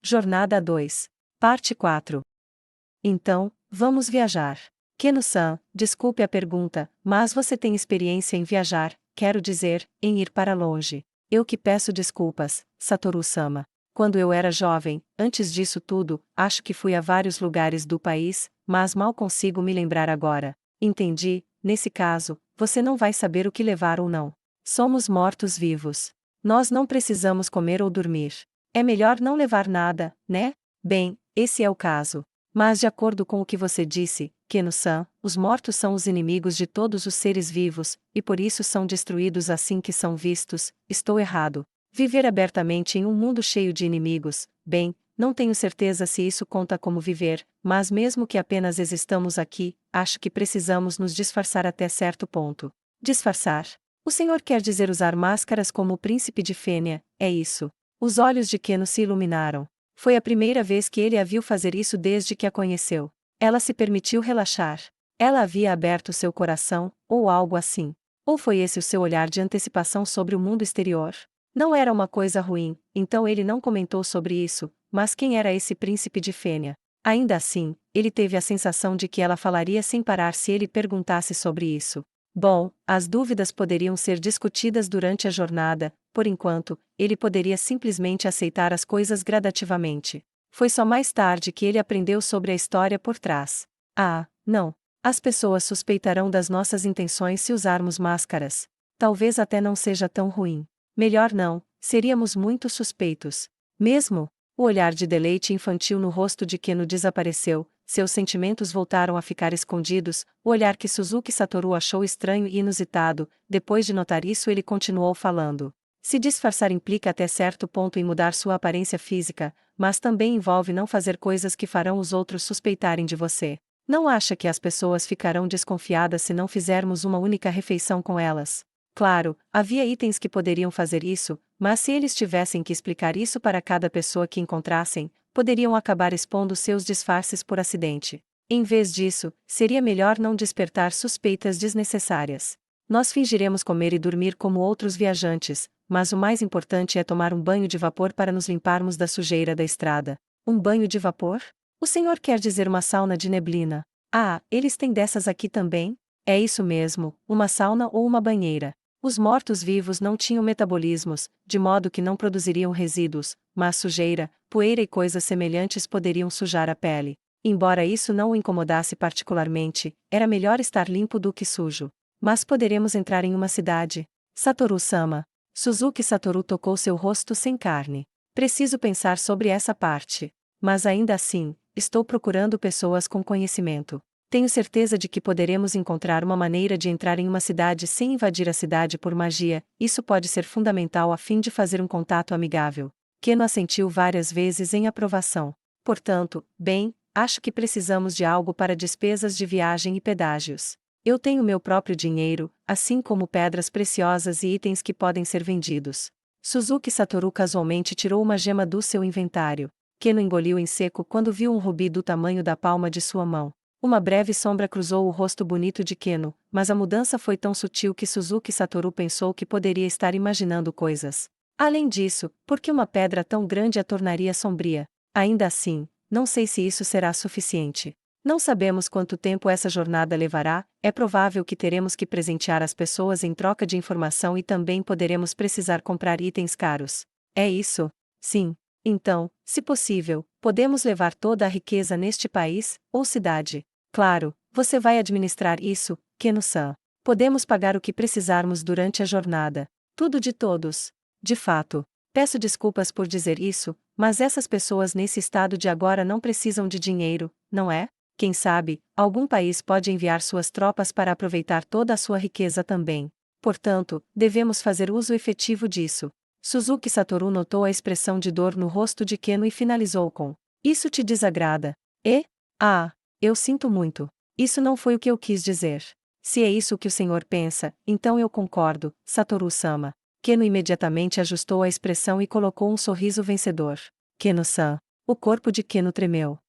Jornada 2. Parte 4. Então, vamos viajar. Keno-san, desculpe a pergunta, mas você tem experiência em viajar, quero dizer, em ir para longe. Eu que peço desculpas, Satoru-sama. Quando eu era jovem, antes disso tudo, acho que fui a vários lugares do país, mas mal consigo me lembrar agora. Entendi, nesse caso, você não vai saber o que levar ou não. Somos mortos-vivos. Nós não precisamos comer ou dormir. É melhor não levar nada, né? Bem, esse é o caso. Mas de acordo com o que você disse, Keno-san, os mortos são os inimigos de todos os seres vivos, e por isso são destruídos assim que são vistos. Estou errado. Viver abertamente em um mundo cheio de inimigos, bem, não tenho certeza se isso conta como viver, mas mesmo que apenas existamos aqui, acho que precisamos nos disfarçar até certo ponto. Disfarçar? O senhor quer dizer usar máscaras como o príncipe de Fênia, é isso? Os olhos de Keno se iluminaram. Foi a primeira vez que ele a viu fazer isso desde que a conheceu. Ela se permitiu relaxar. Ela havia aberto seu coração, ou algo assim. Ou foi esse o seu olhar de antecipação sobre o mundo exterior? Não era uma coisa ruim, então ele não comentou sobre isso, mas quem era esse príncipe de Fênia? Ainda assim, ele teve a sensação de que ela falaria sem parar se ele perguntasse sobre isso. Bom, as dúvidas poderiam ser discutidas durante a jornada, por enquanto, ele poderia simplesmente aceitar as coisas gradativamente. Foi só mais tarde que ele aprendeu sobre a história por trás. Ah, não. As pessoas suspeitarão das nossas intenções se usarmos máscaras. Talvez até não seja tão ruim. Melhor não, seríamos muito suspeitos. Mesmo? O olhar de deleite infantil no rosto de Keno desapareceu, seus sentimentos voltaram a ficar escondidos, o olhar que Suzuki Satoru achou estranho e inusitado. Depois de notar isso, ele continuou falando. Se disfarçar implica até certo ponto em mudar sua aparência física, mas também envolve não fazer coisas que farão os outros suspeitarem de você. Não acha que as pessoas ficarão desconfiadas se não fizermos uma única refeição com elas? Claro, havia itens que poderiam fazer isso, mas se eles tivessem que explicar isso para cada pessoa que encontrassem, poderiam acabar expondo seus disfarces por acidente. Em vez disso, seria melhor não despertar suspeitas desnecessárias. Nós fingiremos comer e dormir como outros viajantes, mas o mais importante é tomar um banho de vapor para nos limparmos da sujeira da estrada. Um banho de vapor? O senhor quer dizer uma sauna de neblina? Ah, eles têm dessas aqui também? É isso mesmo, uma sauna ou uma banheira. Os mortos-vivos não tinham metabolismos, de modo que não produziriam resíduos, mas sujeira, poeira e coisas semelhantes poderiam sujar a pele. Embora isso não o incomodasse particularmente, era melhor estar limpo do que sujo. Mas poderemos entrar em uma cidade. Satoru-sama. Suzuki Satoru tocou seu rosto sem carne. Preciso pensar sobre essa parte. Mas ainda assim, estou procurando pessoas com conhecimento. Tenho certeza de que poderemos encontrar uma maneira de entrar em uma cidade sem invadir a cidade por magia. Isso pode ser fundamental a fim de fazer um contato amigável. Keno assentiu várias vezes em aprovação. Portanto, bem, acho que precisamos de algo para despesas de viagem e pedágios. Eu tenho meu próprio dinheiro, assim como pedras preciosas e itens que podem ser vendidos. Suzuki Satoru casualmente tirou uma gema do seu inventário. Keno engoliu em seco quando viu um rubi do tamanho da palma de sua mão. Uma breve sombra cruzou o rosto bonito de Keno, mas a mudança foi tão sutil que Suzuki Satoru pensou que poderia estar imaginando coisas. Além disso, por que uma pedra tão grande a tornaria sombria? Ainda assim, não sei se isso será suficiente. Não sabemos quanto tempo essa jornada levará, é provável que teremos que presentear as pessoas em troca de informação e também poderemos precisar comprar itens caros. É isso? Sim. Então, se possível, podemos levar toda a riqueza neste país, ou cidade. Claro, você vai administrar isso, Keno-san. Podemos pagar o que precisarmos durante a jornada. Tudo de todos. De fato. Peço desculpas por dizer isso, mas essas pessoas nesse estado de agora não precisam de dinheiro, não é? Quem sabe, algum país pode enviar suas tropas para aproveitar toda a sua riqueza também. Portanto, devemos fazer uso efetivo disso. Suzuki Satoru notou a expressão de dor no rosto de Keno e finalizou com: isso te desagrada? E? Ah, eu sinto muito. Isso não foi o que eu quis dizer. Se é isso o que o senhor pensa, então eu concordo, Satoru-sama. Keno imediatamente ajustou a expressão e colocou um sorriso vencedor. Keno-san. O corpo de Keno tremeu.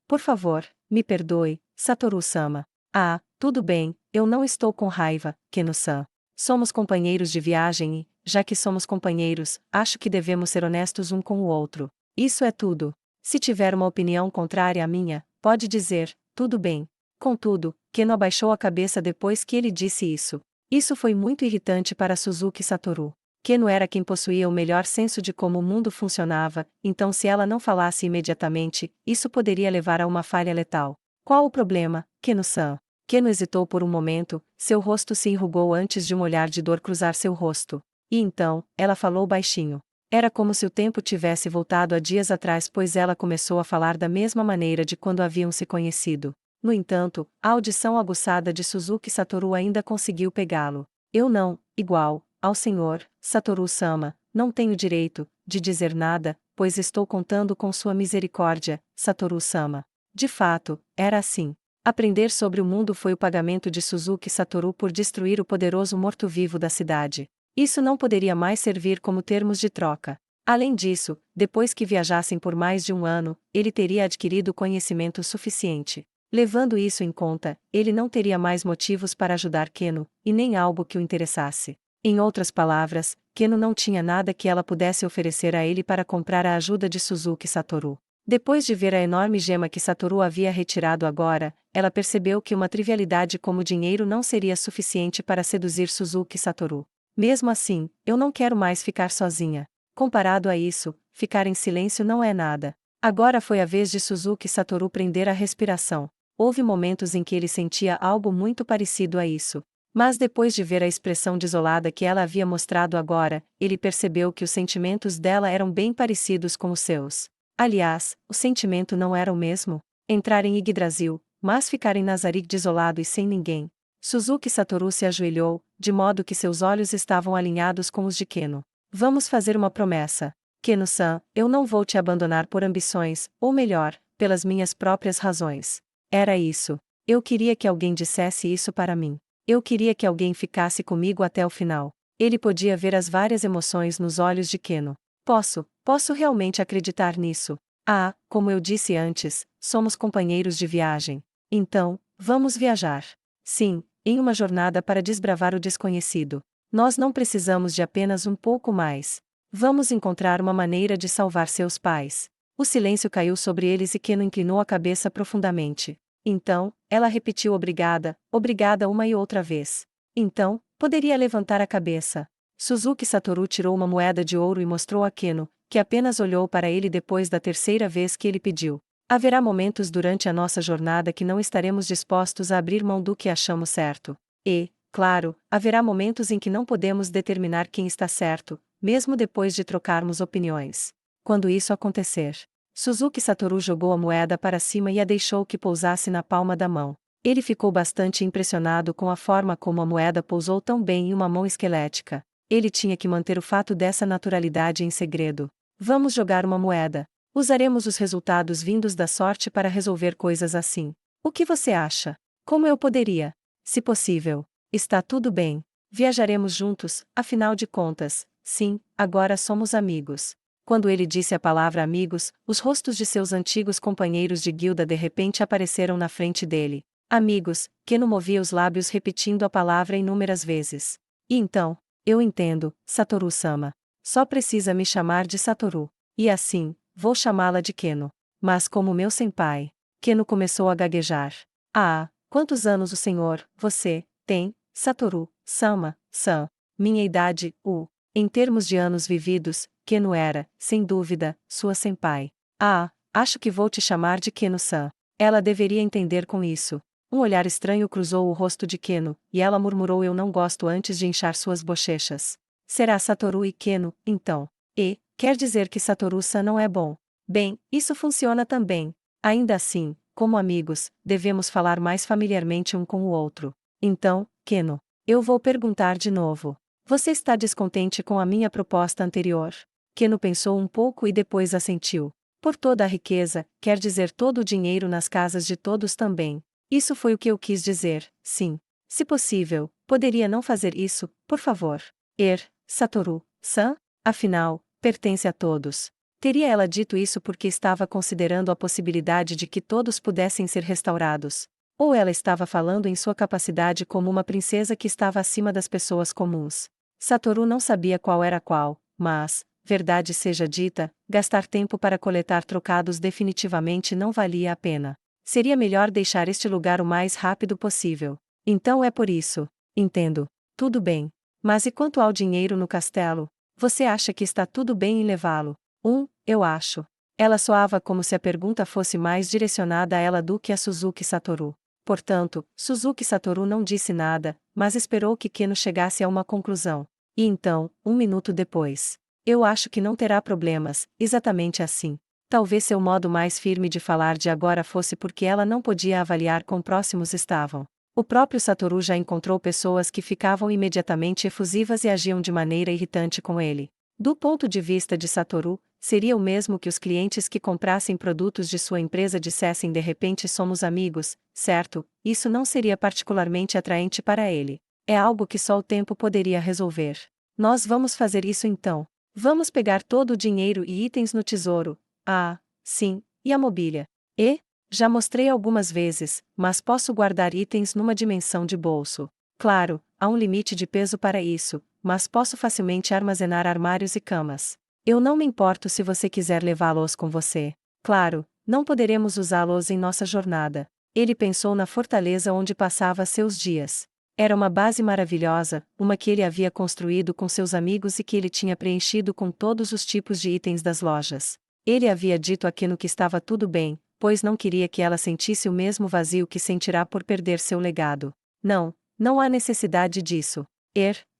Por favor, me perdoe, Satoru-sama. Ah, tudo bem, eu não estou com raiva, Keno-san. Somos companheiros de viagem e, já que somos companheiros, acho que devemos ser honestos um com o outro. Isso é tudo. Se tiver uma opinião contrária à minha, pode dizer, tudo bem. Contudo, Keno abaixou a cabeça depois que ele disse isso. Isso foi muito irritante para Suzuki Satoru. Keno era quem possuía o melhor senso de como o mundo funcionava, então se ela não falasse imediatamente, isso poderia levar a uma falha letal. Qual o problema, Keno-san? Keno hesitou por um momento, seu rosto se enrugou antes de um olhar de dor cruzar seu rosto. E então, ela falou baixinho. Era como se o tempo tivesse voltado a dias atrás, pois ela começou a falar da mesma maneira de quando haviam se conhecido. No entanto, a audição aguçada de Suzuki Satoru ainda conseguiu pegá-lo. Eu não, igual ao senhor Satoru-sama, não tenho direito de dizer nada, pois estou contando com sua misericórdia, Satoru-sama. De fato, era assim. Aprender sobre o mundo foi o pagamento de Suzuki Satoru por destruir o poderoso morto-vivo da cidade. Isso não poderia mais servir como termos de troca. Além disso, depois que viajassem por mais de um ano, ele teria adquirido conhecimento suficiente. Levando isso em conta, ele não teria mais motivos para ajudar Keno, e nem algo que o interessasse. Em outras palavras, Keno não tinha nada que ela pudesse oferecer a ele para comprar a ajuda de Suzuki Satoru. Depois de ver a enorme gema que Satoru havia retirado agora, ela percebeu que uma trivialidade como dinheiro não seria suficiente para seduzir Suzuki Satoru. Mesmo assim, eu não quero mais ficar sozinha. Comparado a isso, ficar em silêncio não é nada. Agora foi a vez de Suzuki Satoru prender a respiração. Houve momentos em que ele sentia algo muito parecido a isso. Mas depois de ver a expressão desolada que ela havia mostrado agora, ele percebeu que os sentimentos dela eram bem parecidos com os seus. Aliás, o sentimento não era o mesmo. Entrar em Yggdrasil, mas ficar em Nazarick desolado e sem ninguém. Suzuki Satoru se ajoelhou, de modo que seus olhos estavam alinhados com os de Keno. Vamos fazer uma promessa. Keno-san, eu não vou te abandonar por ambições, ou melhor, pelas minhas próprias razões. Era isso. Eu queria que alguém dissesse isso para mim. Eu queria que alguém ficasse comigo até o final. Ele podia ver as várias emoções nos olhos de Keno. Posso realmente acreditar nisso. Ah, como eu disse antes, somos companheiros de viagem. Então, vamos viajar. Sim, em uma jornada para desbravar o desconhecido. Nós não precisamos de apenas um pouco mais. Vamos encontrar uma maneira de salvar seus pais. O silêncio caiu sobre eles e Keno inclinou a cabeça profundamente. Então, ela repetiu obrigada, obrigada uma e outra vez. Então, poderia levantar a cabeça. Suzuki Satoru tirou uma moeda de ouro e mostrou a Keno, que apenas olhou para ele depois da terceira vez que ele pediu. Haverá momentos durante a nossa jornada que não estaremos dispostos a abrir mão do que achamos certo. E, claro, haverá momentos em que não podemos determinar quem está certo, mesmo depois de trocarmos opiniões. Quando isso acontecer, Suzuki Satoru jogou a moeda para cima e a deixou que pousasse na palma da mão. Ele ficou bastante impressionado com a forma como a moeda pousou tão bem em uma mão esquelética. Ele tinha que manter o fato dessa naturalidade em segredo. Vamos jogar uma moeda. Usaremos os resultados vindos da sorte para resolver coisas assim. O que você acha? Como eu poderia? Se possível. Está tudo bem. Viajaremos juntos, afinal de contas. Sim, agora somos amigos. Quando ele disse a palavra amigos, os rostos de seus antigos companheiros de guilda de repente apareceram na frente dele. Amigos, Keno movia os lábios repetindo a palavra inúmeras vezes. E então, eu entendo, Satoru-sama. Só precisa me chamar de Satoru. E assim, vou chamá-la de Keno. Mas como meu senpai. Keno começou a gaguejar. Ah, quantos anos o senhor, você, tem, Satoru-sama, minha idade, em termos de anos vividos, Keno era, sem dúvida, sua senpai. Ah, acho que vou te chamar de Keno-san. Ela deveria entender com isso. Um olhar estranho cruzou o rosto de Keno, e ela murmurou eu não gosto antes de inchar suas bochechas. Será Satoru e Keno, então. E, quer dizer que Satoru-san não é bom. Bem, isso funciona também. Ainda assim, como amigos, devemos falar mais familiarmente um com o outro. Então, Keno, eu vou perguntar de novo. Você está descontente com a minha proposta anterior? Keno pensou um pouco e depois assentiu. Por toda a riqueza, quer dizer todo o dinheiro nas casas de todos também. Isso foi o que eu quis dizer, sim. Se possível, poderia não fazer isso, por favor. Satoru-san? Afinal, pertence a todos. Teria ela dito isso porque estava considerando a possibilidade de que todos pudessem ser restaurados? Ou ela estava falando em sua capacidade como uma princesa que estava acima das pessoas comuns? Satoru não sabia qual era qual, mas, verdade seja dita, gastar tempo para coletar trocados definitivamente não valia a pena. Seria melhor deixar este lugar o mais rápido possível. Então é por isso. Entendo. Tudo bem. Mas e quanto ao dinheiro no castelo? Você acha que está tudo bem em levá-lo? Eu acho. Ela soava como se a pergunta fosse mais direcionada a ela do que a Suzuki Satoru. Portanto, Suzuki Satoru não disse nada, mas esperou que Keno chegasse a uma conclusão. E então, um minuto depois. Eu acho que não terá problemas, exatamente assim. Talvez seu modo mais firme de falar de agora fosse porque ela não podia avaliar quão próximos estavam. O próprio Satoru já encontrou pessoas que ficavam imediatamente efusivas e agiam de maneira irritante com ele. Do ponto de vista de Satoru, seria o mesmo que os clientes que comprassem produtos de sua empresa dissessem de repente somos amigos, certo? Isso não seria particularmente atraente para ele. É algo que só o tempo poderia resolver. Nós vamos fazer isso então. Vamos pegar todo o dinheiro e itens no tesouro. Ah, sim, e a mobília? Já mostrei algumas vezes, mas posso guardar itens numa dimensão de bolso. Claro, há um limite de peso para isso, mas posso facilmente armazenar armários e camas. Eu não me importo se você quiser levá-los com você. Claro, não poderemos usá-los em nossa jornada. Ele pensou na fortaleza onde passava seus dias. Era uma base maravilhosa, uma que ele havia construído com seus amigos e que ele tinha preenchido com todos os tipos de itens das lojas. Ele havia dito a Keno que estava tudo bem, pois não queria que ela sentisse o mesmo vazio que sentirá por perder seu legado. Não há necessidade disso.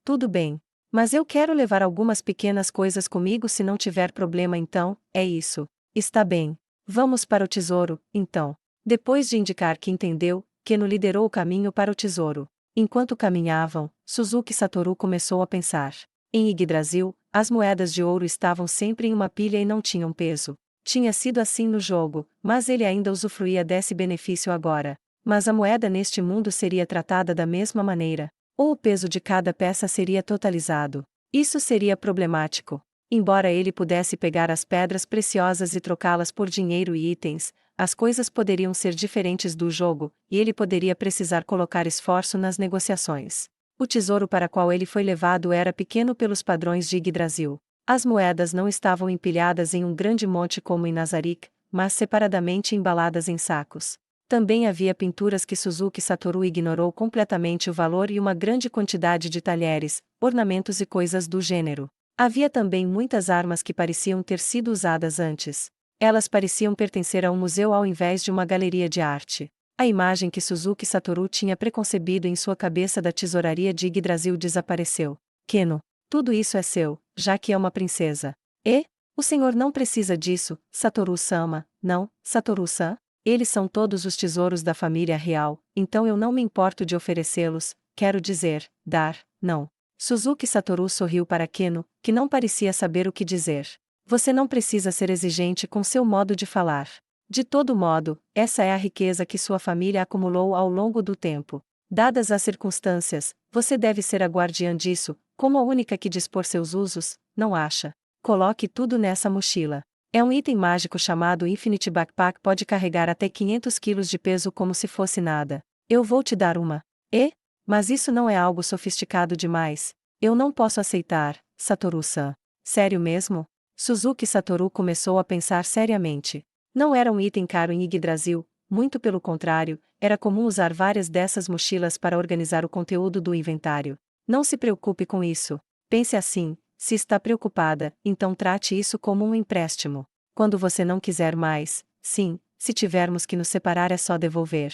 Tudo bem. Mas eu quero levar algumas pequenas coisas comigo se não tiver problema então, é isso. Está bem. Vamos para o tesouro, então. Depois de indicar que entendeu, Keno liderou o caminho para o tesouro. Enquanto caminhavam, Suzuki Satoru começou a pensar. Em Yggdrasil, as moedas de ouro estavam sempre em uma pilha e não tinham peso. Tinha sido assim no jogo, mas ele ainda usufruía desse benefício agora. Mas a moeda neste mundo seria tratada da mesma maneira. Ou o peso de cada peça seria totalizado. Isso seria problemático. Embora ele pudesse pegar as pedras preciosas e trocá-las por dinheiro e itens, as coisas poderiam ser diferentes do jogo, e ele poderia precisar colocar esforço nas negociações. O tesouro para qual ele foi levado era pequeno pelos padrões de Yggdrasil. As moedas não estavam empilhadas em um grande monte como em Nazarick, mas separadamente embaladas em sacos. Também havia pinturas que Suzuki Satoru ignorou completamente o valor e uma grande quantidade de talheres, ornamentos e coisas do gênero. Havia também muitas armas que pareciam ter sido usadas antes. Elas pareciam pertencer a um museu ao invés de uma galeria de arte. A imagem que Suzuki Satoru tinha preconcebido em sua cabeça da tesouraria de Yggdrasil desapareceu. Keno, tudo isso é seu, já que é uma princesa. O senhor não precisa disso, Satoru-sama, não, Satoru-san? Eles são todos os tesouros da família real, então eu não me importo de oferecê-los, quero dizer, dar, não. Suzuki Satoru sorriu para Keno, que não parecia saber o que dizer. Você não precisa ser exigente com seu modo de falar. De todo modo, essa é a riqueza que sua família acumulou ao longo do tempo. Dadas as circunstâncias, você deve ser a guardiã disso, como a única que dispor seus usos, não acha? Coloque tudo nessa mochila. É um item mágico chamado Infinity Backpack, pode carregar até 500 quilos de peso como se fosse nada. Eu vou te dar uma. Mas isso não é algo sofisticado demais. Eu não posso aceitar, Satoru-san. Sério mesmo? Suzuki Satoru começou a pensar seriamente. Não era um item caro em Yggdrasil, muito pelo contrário, era comum usar várias dessas mochilas para organizar o conteúdo do inventário. Não se preocupe com isso. Pense assim, se está preocupada, então trate isso como um empréstimo. Quando você não quiser mais, sim, se tivermos que nos separar é só devolver.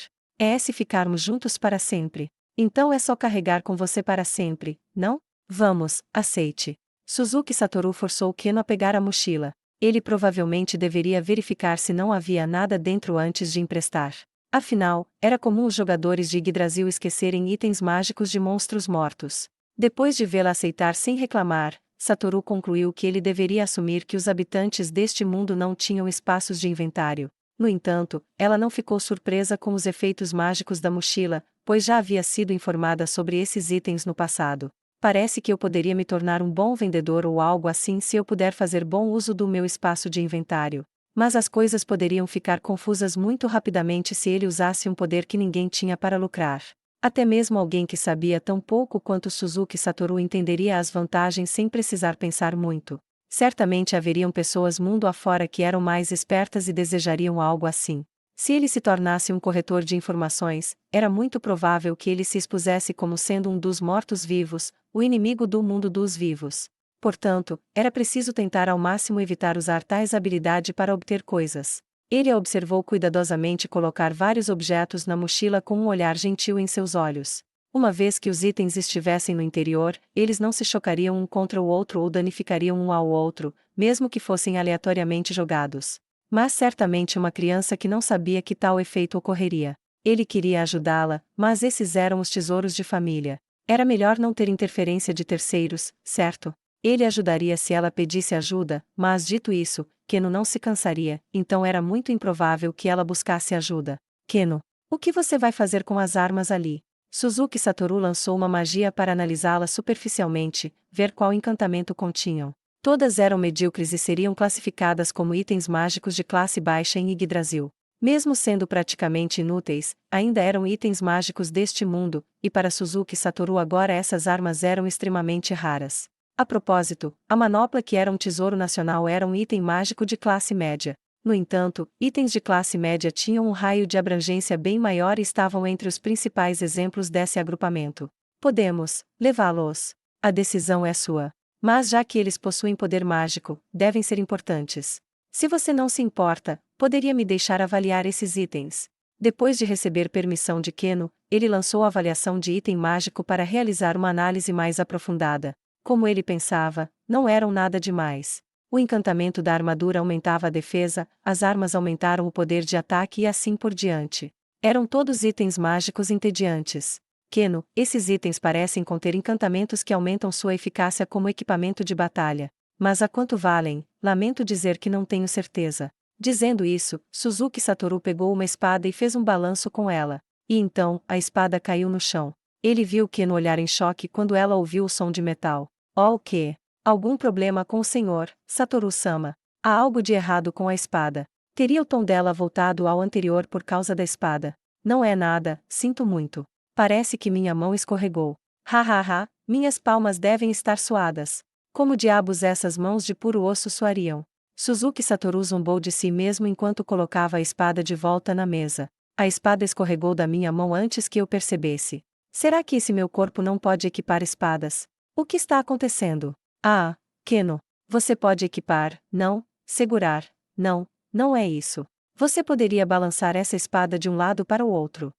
Se ficarmos juntos para sempre. Então é só carregar com você para sempre, não? Vamos, aceite. Suzuki Satoru forçou Keno a pegar a mochila. Ele provavelmente deveria verificar se não havia nada dentro antes de emprestar. Afinal, era comum os jogadores de Yggdrasil esquecerem itens mágicos de monstros mortos. Depois de vê-la aceitar sem reclamar, Satoru concluiu que ele deveria assumir que os habitantes deste mundo não tinham espaços de inventário. No entanto, ela não ficou surpresa com os efeitos mágicos da mochila, pois já havia sido informada sobre esses itens no passado. Parece que eu poderia me tornar um bom vendedor ou algo assim se eu puder fazer bom uso do meu espaço de inventário. Mas as coisas poderiam ficar confusas muito rapidamente se ele usasse um poder que ninguém tinha para lucrar. Até mesmo alguém que sabia tão pouco quanto Suzuki Satoru entenderia as vantagens sem precisar pensar muito. Certamente haveriam pessoas mundo afora que eram mais espertas e desejariam algo assim. Se ele se tornasse um corretor de informações, era muito provável que ele se expusesse como sendo um dos mortos-vivos, o inimigo do mundo dos vivos. Portanto, era preciso tentar ao máximo evitar usar tais habilidade para obter coisas. Ele a observou cuidadosamente colocar vários objetos na mochila com um olhar gentil em seus olhos. Uma vez que os itens estivessem no interior, eles não se chocariam um contra o outro ou danificariam um ao outro, mesmo que fossem aleatoriamente jogados. Mas certamente uma criança que não sabia que tal efeito ocorreria. Ele queria ajudá-la, mas esses eram os tesouros de família. Era melhor não ter interferência de terceiros, certo? Ele ajudaria se ela pedisse ajuda, mas dito isso, Keno não se cansaria, então era muito improvável que ela buscasse ajuda. Keno, o que você vai fazer com as armas ali? Suzuki Satoru lançou uma magia para analisá-las superficialmente, ver qual encantamento continham. Todas eram medíocres e seriam classificadas como itens mágicos de classe baixa em Yggdrasil. Mesmo sendo praticamente inúteis, ainda eram itens mágicos deste mundo, e para Suzuki Satoru agora essas armas eram extremamente raras. A propósito, a manopla que era um tesouro nacional era um item mágico de classe média. No entanto, itens de classe média tinham um raio de abrangência bem maior e estavam entre os principais exemplos desse agrupamento. Podemos levá-los. A decisão é sua. Mas já que eles possuem poder mágico, devem ser importantes. Se você não se importa, poderia me deixar avaliar esses itens. Depois de receber permissão de Keno, ele lançou a avaliação de item mágico para realizar uma análise mais aprofundada. Como ele pensava, não eram nada demais. O encantamento da armadura aumentava a defesa, as armas aumentaram o poder de ataque e assim por diante. Eram todos itens mágicos entediantes. Keno, esses itens parecem conter encantamentos que aumentam sua eficácia como equipamento de batalha. Mas a quanto valem? Lamento dizer que não tenho certeza. Dizendo isso, Suzuki Satoru pegou uma espada e fez um balanço com ela. E então, a espada caiu no chão. Ele viu Keno olhar em choque quando ela ouviu o som de metal. Oh, o quê? Algum problema com o senhor, Satoru-sama? Há algo de errado com a espada. Teria o tom dela voltado ao anterior por causa da espada. Não é nada, sinto muito. Parece que minha mão escorregou. Ha, minhas palmas devem estar suadas. Como diabos essas mãos de puro osso suariam? Suzuki Satoru zombou de si mesmo enquanto colocava a espada de volta na mesa. A espada escorregou da minha mão antes que eu percebesse. Será que esse meu corpo não pode equipar espadas? O que está acontecendo? Ah, Keno. Você pode equipar, não, segurar. Não, não é isso. Você poderia balançar essa espada de um lado para o outro.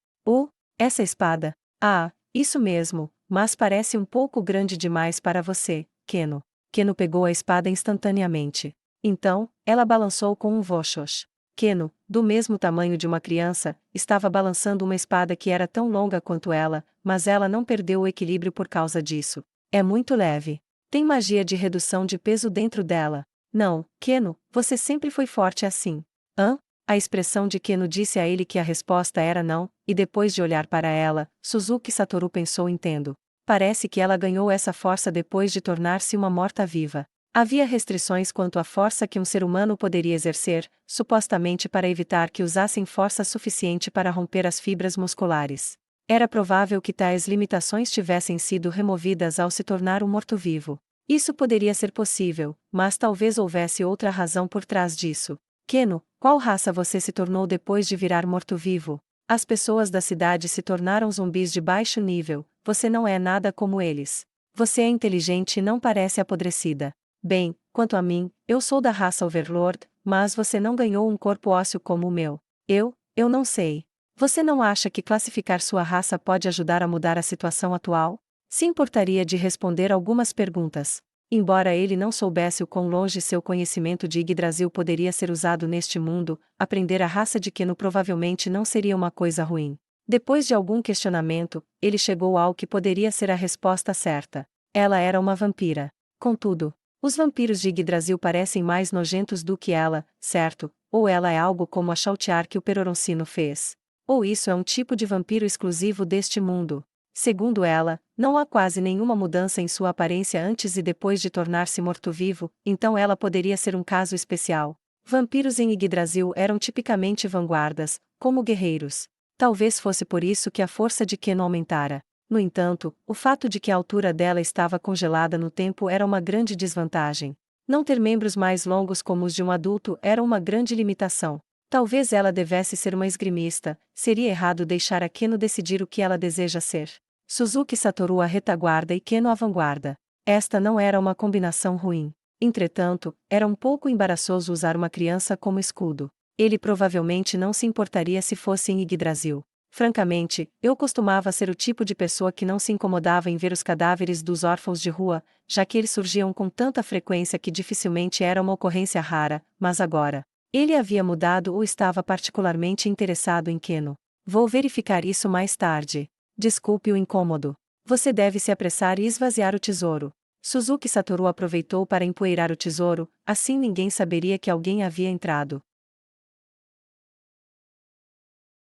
Essa espada? Ah, isso mesmo, mas parece um pouco grande demais para você, Keno. Keno pegou a espada instantaneamente. Então, ela balançou com um vochosh. Keno, do mesmo tamanho de uma criança, estava balançando uma espada que era tão longa quanto ela, mas ela não perdeu o equilíbrio por causa disso. É muito leve. Tem magia de redução de peso dentro dela. Não, Keno, você sempre foi forte assim. Hã? A expressão de Keno disse a ele que a resposta era não, e depois de olhar para ela, Suzuki Satoru pensou entendo. Parece que ela ganhou essa força depois de tornar-se uma morta-viva. Havia restrições quanto à força que um ser humano poderia exercer, supostamente para evitar que usassem força suficiente para romper as fibras musculares. Era provável que tais limitações tivessem sido removidas ao se tornar um morto-vivo. Isso poderia ser possível, mas talvez houvesse outra razão por trás disso. Keno, qual raça você se tornou depois de virar morto-vivo? As pessoas da cidade se tornaram zumbis de baixo nível, você não é nada como eles. Você é inteligente e não parece apodrecida. Bem, quanto a mim, eu sou da raça Overlord, mas você não ganhou um corpo ósseo como o meu. Eu não sei. Você não acha que classificar sua raça pode ajudar a mudar a situação atual? Se importaria de responder algumas perguntas. Embora ele não soubesse o quão longe seu conhecimento de Yggdrasil poderia ser usado neste mundo, aprender a raça de Keno provavelmente não seria uma coisa ruim. Depois de algum questionamento, ele chegou ao que poderia ser a resposta certa. Ela era uma vampira. Contudo, os vampiros de Yggdrasil parecem mais nojentos do que ela, certo? Ou ela é algo como a Chautiar que o Peroroncino fez. Ou isso é um tipo de vampiro exclusivo deste mundo. Segundo ela, não há quase nenhuma mudança em sua aparência antes e depois de tornar-se morto-vivo, então ela poderia ser um caso especial. Vampiros em Yggdrasil eram tipicamente vanguardas, como guerreiros. Talvez fosse por isso que a força de Keno aumentara. No entanto, o fato de que a altura dela estava congelada no tempo era uma grande desvantagem. Não ter membros mais longos como os de um adulto era uma grande limitação. Talvez ela devesse ser uma esgrimista, seria errado deixar a Keno decidir o que ela deseja ser. Suzuki Satoru à retaguarda e Keno à vanguarda. Esta não era uma combinação ruim. Entretanto, era um pouco embaraçoso usar uma criança como escudo. Ele provavelmente não se importaria se fosse em Yggdrasil. Francamente, eu costumava ser o tipo de pessoa que não se incomodava em ver os cadáveres dos órfãos de rua, já que eles surgiam com tanta frequência que dificilmente era uma ocorrência rara, mas agora. Ele havia mudado ou estava particularmente interessado em Keno. Vou verificar isso mais tarde. Desculpe o incômodo. Você deve se apressar e esvaziar o tesouro. Suzuki Satoru aproveitou para empoeirar o tesouro, assim ninguém saberia que alguém havia entrado.